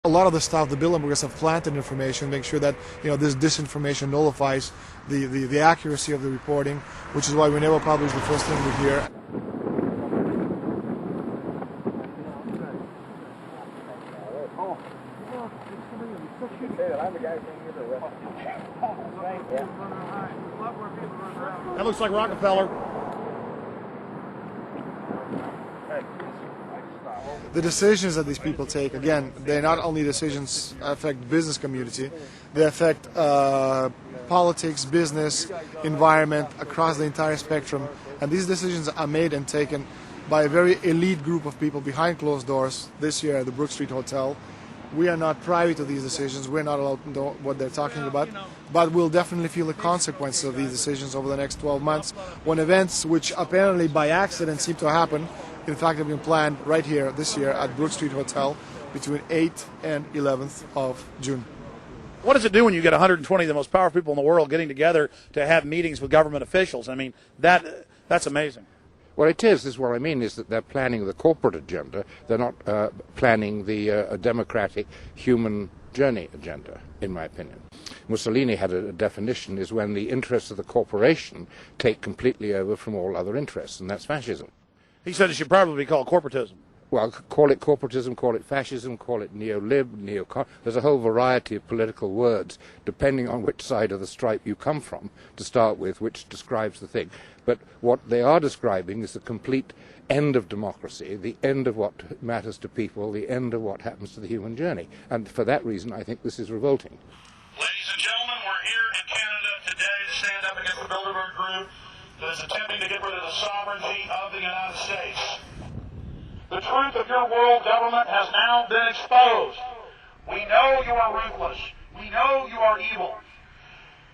A lot of the stuff the Bilderbergers have planted information, make sure that this disinformation nullifies the accuracy of the reporting, which is why we never publish the first thing we hear. That looks like Rockefeller. The decisions that these people take, again, they're not only decisions affect the business community, they affect politics, business, environment, across the entire spectrum. And these decisions are made and taken by a very elite group of people behind closed doors this year at the Brook Street Hotel. We are not privy to these decisions. We're not allowed to know what they're talking about. But we'll definitely feel the consequences of these decisions over the next 12 months when events which apparently by accident seem to happen, in fact, have been planned right here this year at Brook Street Hotel between 8th and 11th of June. What does it do when you get 120 of the most powerful people in the world getting together to have meetings with government officials? I mean, that's amazing. Well, it is. This is what I mean, is that they're planning the corporate agenda. They're not planning the democratic human journey agenda, in my opinion. Mussolini had a definition, is when the interests of the corporation take completely over from all other interests, and that's fascism. He said it should probably be called corporatism. Well, call it corporatism, call it fascism, call it neo-lib, neo-con. There's a whole variety of political words, depending on which side of the stripe you come from, to start with, which describes the thing. But what they are describing is the complete end of democracy, the end of what matters to people, the end of what happens to the human journey. And for that reason, I think this is revolting. Ladies and gentlemen, we're here in Canada today to stand up against the Bilderberg Group that is attempting to get rid of the sovereignty of the United States. The truth of your world government has now been exposed. We know you are ruthless. We know you are evil.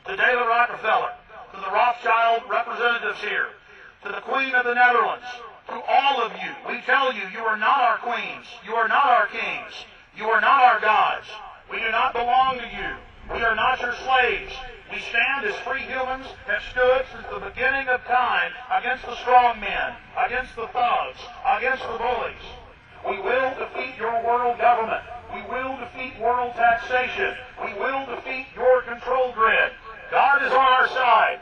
To David Rockefeller, to the Rothschild representatives here, to the Queen of the Netherlands, to all of you, we tell you, you are not our queens. You are not our kings. You are not our gods. We do not belong to you. We are not your slaves. We stand as free humans have stood since the beginning of time against the strong men, against the thugs, against the bullies. We will defeat your world government. We will defeat world taxation. We will defeat your control grid. God is on our side.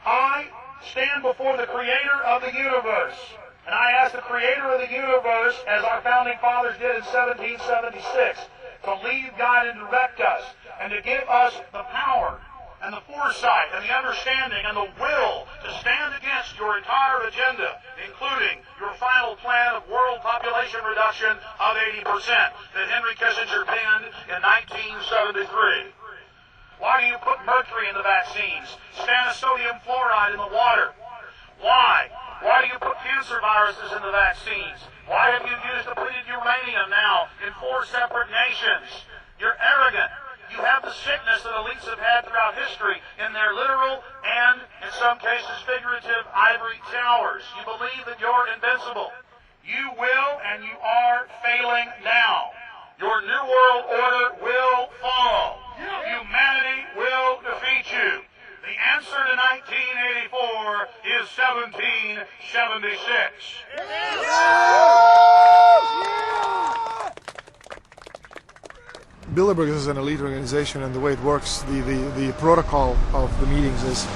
I stand before the creator of the universe, and I ask the creator of the universe, as our founding fathers did in 1776, to lead, guide, and direct us, and to give us the power and the foresight and the understanding and the will to stand against your entire agenda, including your final plan of world population reduction of 80% that Henry Kissinger penned in 1973. Why do you put mercury in the vaccines, sodium fluoride in the water? Why? Why do you put cancer viruses in the vaccines? Why have you used depleted uranium now in 4 separate nations? You're arrogant. You have the sickness that elites have had throughout history in their literal and, in some cases, figurative ivory towers. You believe that you're invincible. You will and you are failing now. Your New World Order will fall. Humanity will defeat you. The answer to 1984 is 1776. Bilderberg is an elite organization, and the way it works, the protocol of the meetings is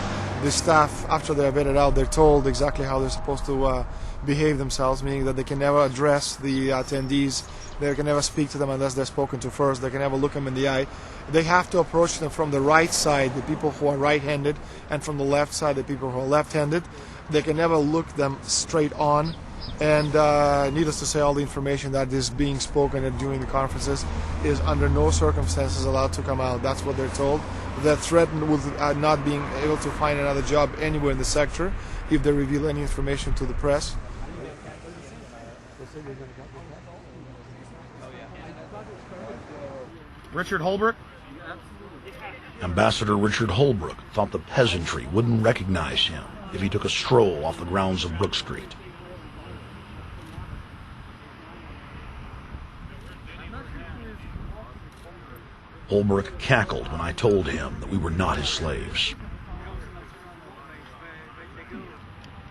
the staff, after they're vetted out, they're told exactly how they're supposed to behave themselves, meaning that they can never address the attendees, they can never speak to them unless they're spoken to first, they can never look them in the eye. They have to approach them from the right side, the people who are right-handed, and from the left side, the people who are left-handed. They can never look them straight on. And needless to say, all the information that is being spoken during the conferences is under no circumstances allowed to come out. That's what they're told. They're threatened with not being able to find another job anywhere in the sector if they reveal any information to the press. Richard Holbrooke? Ambassador Richard Holbrooke thought the peasantry wouldn't recognize him if he took a stroll off the grounds of Brook Street. Holbrooke cackled when I told him that we were not his slaves.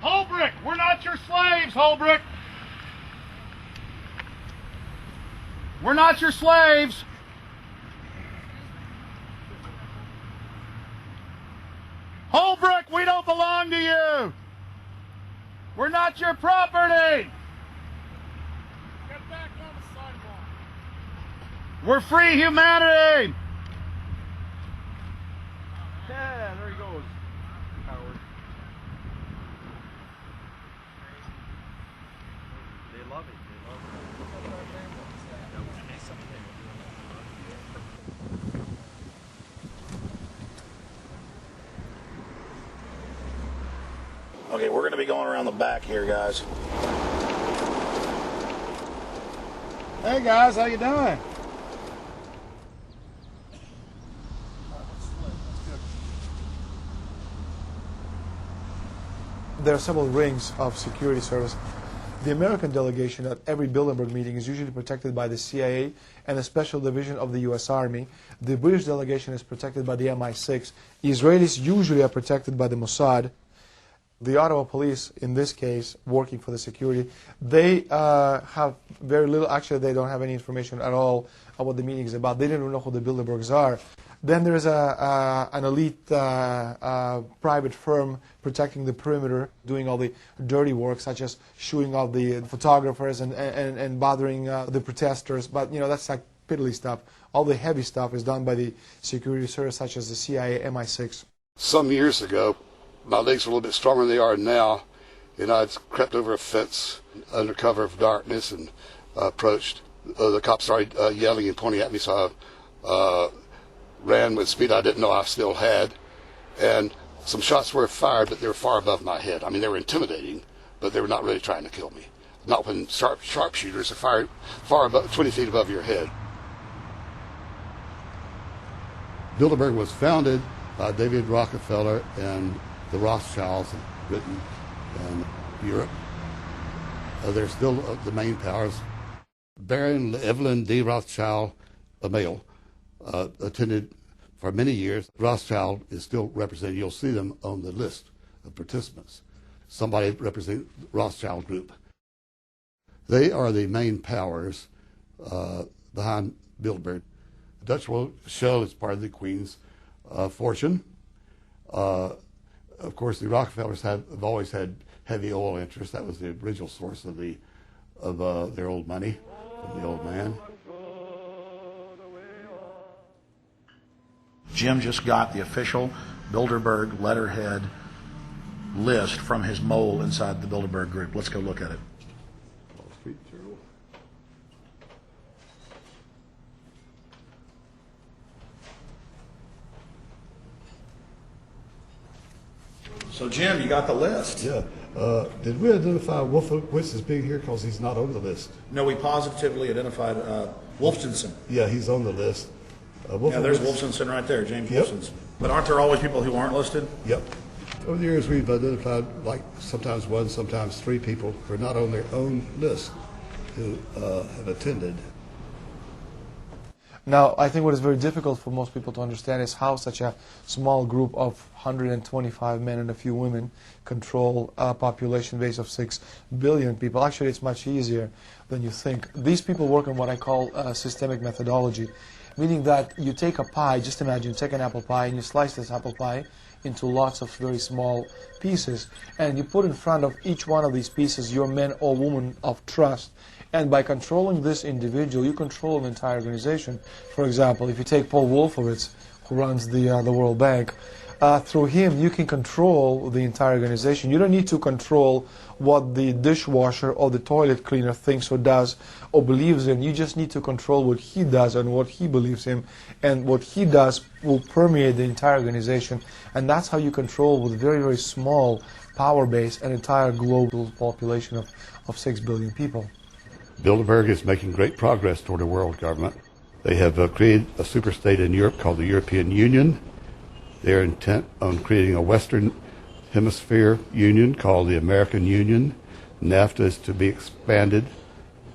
Holbrooke, we're not your slaves, Holbrooke! We're not your slaves. Holbrook, we don't belong to you. We're not your property. Get back on the sidewalk. We're free humanity. Yeah, there he goes. Howard. They love it. Okay, we're going to be going around the back here, guys. Hey guys, how you doing? There are several rings of security service. The American delegation at every Bilderberg meeting is usually protected by the CIA and a special division of the U.S. Army. The British delegation is protected by the MI6. Israelis usually are protected by the Mossad. The Ottawa police, in this case, working for the security, they have very little, actually they don't have any information at all on what the meeting is about. They don't even know who the Bilderbergs are. Then there's an elite private firm protecting the perimeter, doing all the dirty work, such as shooting off the photographers and bothering the protesters. But, you know, that's like piddly stuff. All the heavy stuff is done by the security service, such as the CIA, MI6. Some years ago, my legs were a little bit stronger than they are now, and I'd crept over a fence under cover of darkness and approached. The cops started yelling and pointing at me, so I ran with speed I didn't know I still had, and some shots were fired, but they were far above my head. I mean, they were intimidating, but they were not really trying to kill me. Not when sharpshooters are fired far above, 20 feet above your head. Bilderberg was founded by David Rockefeller and the Rothschilds in Britain and Europe. They're still the main powers. Baron Evelyn D. Rothschild, a male, attended for many years. Rothschild is still represented. You'll see them on the list of participants. Somebody representing the Rothschild group. They are the main powers behind Bilderberg. The Dutch Shell is part of the Queen's fortune. Of course, the Rockefellers have always had heavy oil interests. That was the original source of their old money from the old man. Jim just got the official Bilderberg letterhead list from his mole inside the Bilderberg group. Let's go look at it. Wall Street Journal. So, Jim, you got the list. Yeah. Did we identify Wolfowitz as being here because he's not on the list? No, we positively identified Wolfenson. Yeah, he's on the list. Yeah, there's Wolfenson right there, James Yep. Wolfenson. But aren't there always people who aren't listed? Yep. Over the years, we've identified like sometimes one, sometimes three people who are not on their own list who have attended. Now, I think what is very difficult for most people to understand is how such a small group of 125 men and a few women control a population base of 6 billion people. Actually, it's much easier than you think. These people work on what I call systemic methodology, meaning that you take a pie, just imagine, take an apple pie, and you slice this apple pie into lots of very small pieces, and you put in front of each one of these pieces your men or women of trust. And by controlling this individual, you control an entire organization. For example, if you take Paul Wolfowitz, who runs the World Bank, through him you can control the entire organization. You don't need to control what the dishwasher or the toilet cleaner thinks or does or believes in. You just need to control what he does and what he believes in. And what he does will permeate the entire organization. And that's how you control, with very, very small power base, an entire global population of 6 billion people. Bilderberg is making great progress toward a world government. They have created a superstate in Europe called the European Union. They are intent on creating a Western Hemisphere Union called the American Union. NAFTA is to be expanded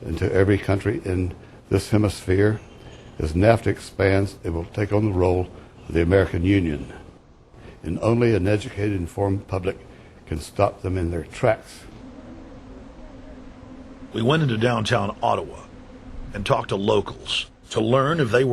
into every country in this hemisphere. As NAFTA expands, it will take on the role of the American Union. And only an educated, informed public can stop them in their tracks. We went into downtown Ottawa, and talk to locals to learn if they